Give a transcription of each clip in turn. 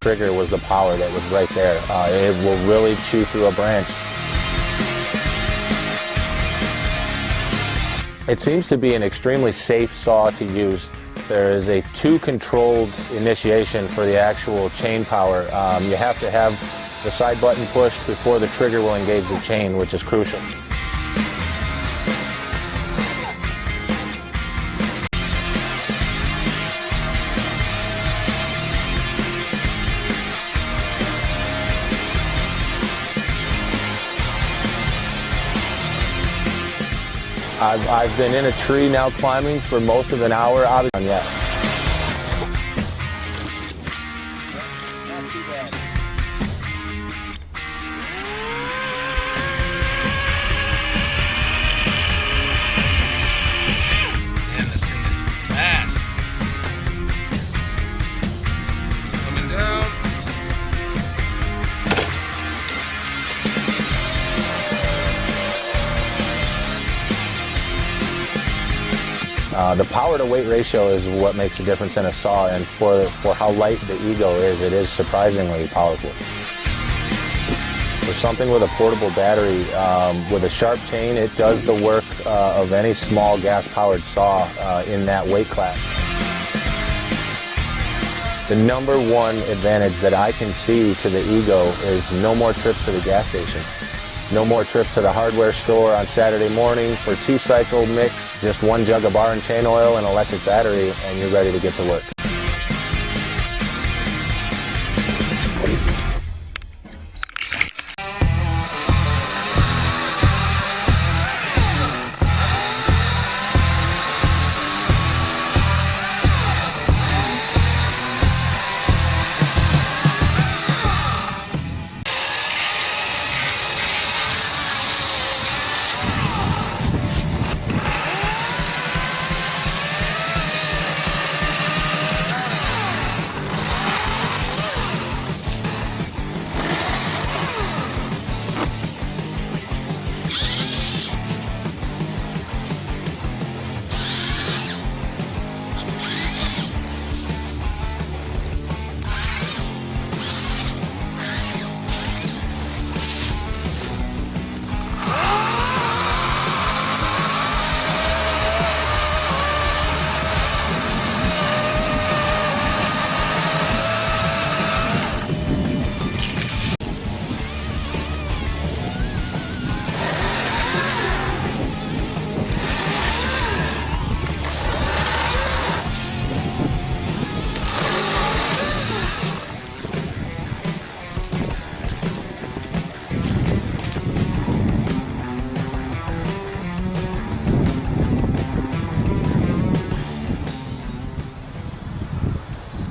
trigger was the power that was right there. It will really chew through a branch. It seems to be an extremely safe saw to use. There is a two-controlled initiation for the actual chain power. You have to have the side button pushed before the trigger will engage the chain, which is crucial. I've been in a tree now climbing for most of an hour. Obviously, yet. Not too bad. Man, this thing is fast. Coming down. The power to weight ratio is what makes a difference in a saw, and for how light the Ego is, it is surprisingly powerful. For something with a portable battery, with a sharp chain, it does the work of any small gas-powered saw in that weight class. The number one advantage that I can see to the Ego is no more trips to the gas station. No more trips to the hardware store on Saturday morning for 2-cycle mix, just 1 jug of bar and chain oil and electric battery, and you're ready to get to work.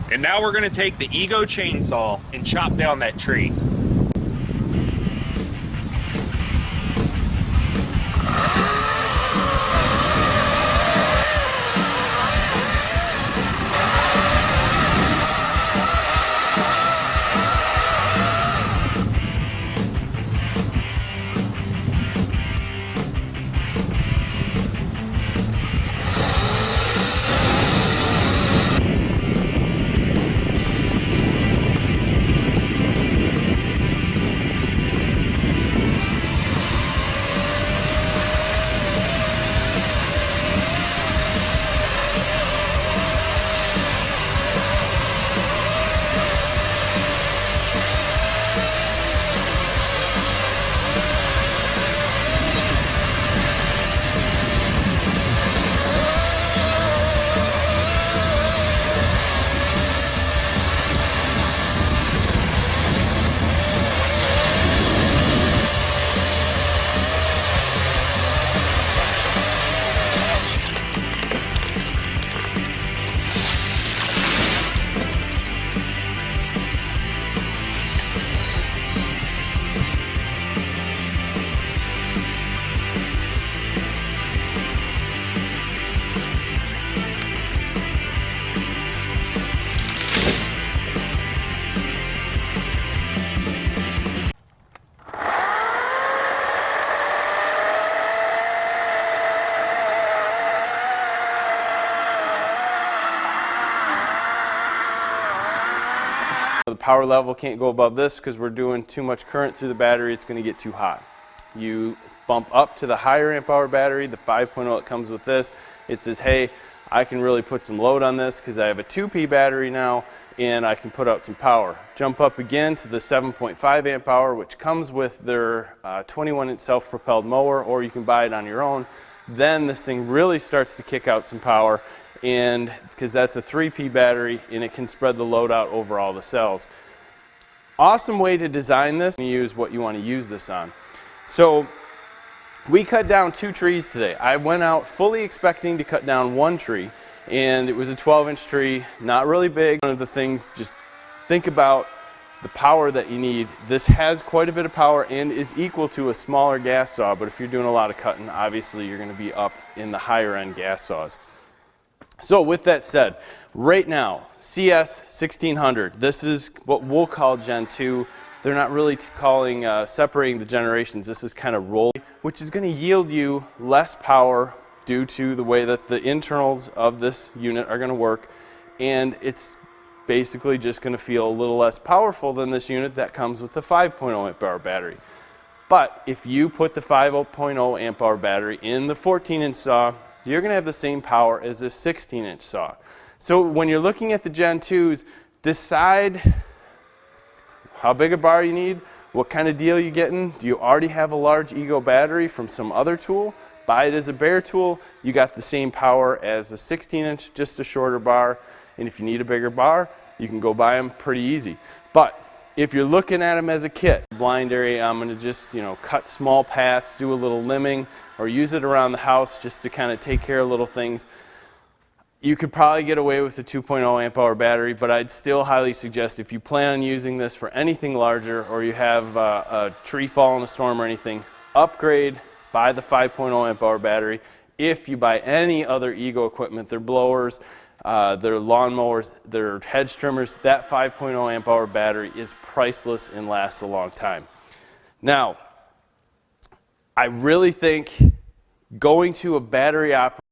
And now we're going to take the Ego chainsaw and chop down that tree. The power level can't go above this because we're doing too much current through the battery. It's going to get too hot. You bump up to the higher amp hour battery, the 5.0 that comes with this. It says, hey, I can really put some load on this because I have a 2P battery now and I can put out some power. Jump up again to the 7.5 amp hour, which comes with their 21-inch self-propelled mower, or you can buy it on your own. Then this thing really starts to kick out some power, and because that's a 3P battery and it can spread the load out over all the cells. Awesome way to design this and use what you want to use this on. So we cut down 2 trees today. I went out fully expecting to cut down 1 tree, and it was a 12-inch tree, not really big. One of the things, just think about the power that you need. This has quite a bit of power and is equal to a smaller gas saw, but if you're doing a lot of cutting, obviously you're going to be up in the higher end gas saws. So with that said, right now, CS 1600, this is what we'll call Gen 2. They're not really calling, separating the generations. This is kind of rolling, which is going to yield you less power due to the way that the internals of this unit are going to work. And it's basically just going to feel a little less powerful than this unit that comes with the 5.0 amp hour battery. But if you put the 5.0 amp hour battery in the 14-inch saw, you're going to have the same power as this 16-inch saw. So when you're looking at the Gen 2s, decide how big a bar you need, what kind of deal you're getting. Do you already have a large Ego battery from some other tool? Buy it as a bare tool. You got the same power as a 16-inch, just a shorter bar. And if you need a bigger bar, you can go buy them pretty easy. But if you're looking at them as a kit, blind area, I'm going to just, cut small paths, do a little limbing, or use it around the house just to kind of take care of little things. You could probably get away with a 2.0 amp hour battery, but I'd still highly suggest if you plan on using this for anything larger, or you have a tree fall in a storm or anything, upgrade, buy the 5.0 amp hour battery. If you buy any other Ego equipment, their blowers, their lawnmowers, their hedge trimmers, that 5.0 amp hour battery is priceless and lasts a long time. Now, I really think going to a battery operated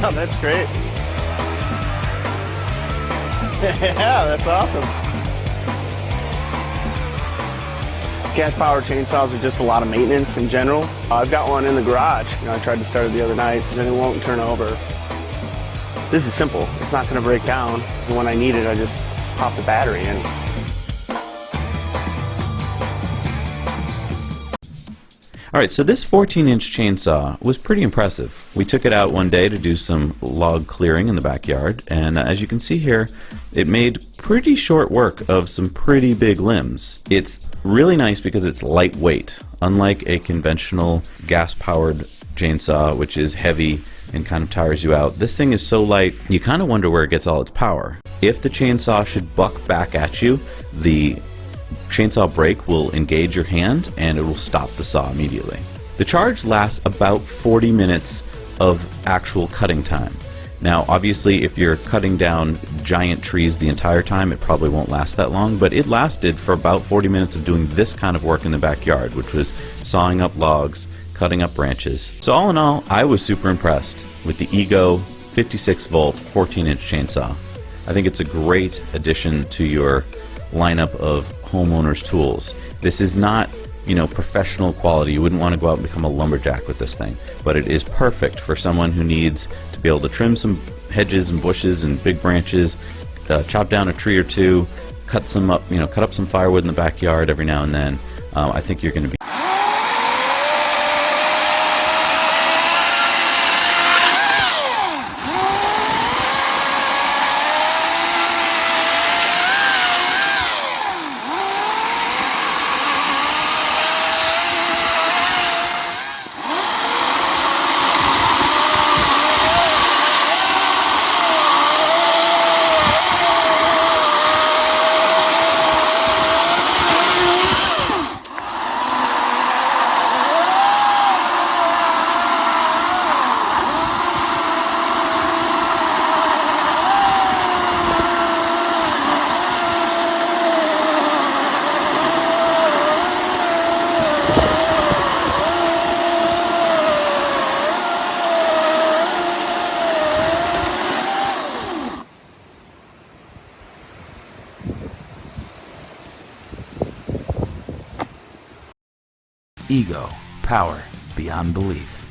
Oh, that's great. Yeah, that's awesome. Gas powered chainsaws are just a lot of maintenance in general. I've got one in the garage. I tried to start it the other night and it won't turn over. This is simple. It's not going to break down. And when I need it, I just pop the battery in. Alright, so this 14-inch chainsaw was pretty impressive. We took it out one day to do some log clearing in the backyard, and as you can see here, it made pretty short work of some pretty big limbs. It's really nice because it's lightweight, unlike a conventional gas-powered chainsaw, which is heavy and kind of tires you out. This thing is so light, you kind of wonder where it gets all its power. If the chainsaw should buck back at you, the chainsaw brake will engage your hand and it will stop the saw immediately. The charge lasts about 40 minutes of actual cutting time. Now obviously if you're cutting down giant trees the entire time, it probably won't last that long, but it lasted for about 40 minutes of doing this kind of work in the backyard, which was sawing up logs, cutting up branches. So all in all, I was super impressed with the Ego 56 volt 14-inch chainsaw. I think it's a great addition to your lineup of homeowners tools. This is not, professional quality. You wouldn't want to go out and become a lumberjack with this thing, but it is perfect for someone who needs to be able to trim some hedges and bushes and big branches, chop down a tree or two, cut up some firewood in the backyard every now and then. I think you're going to be Ego, power beyond belief.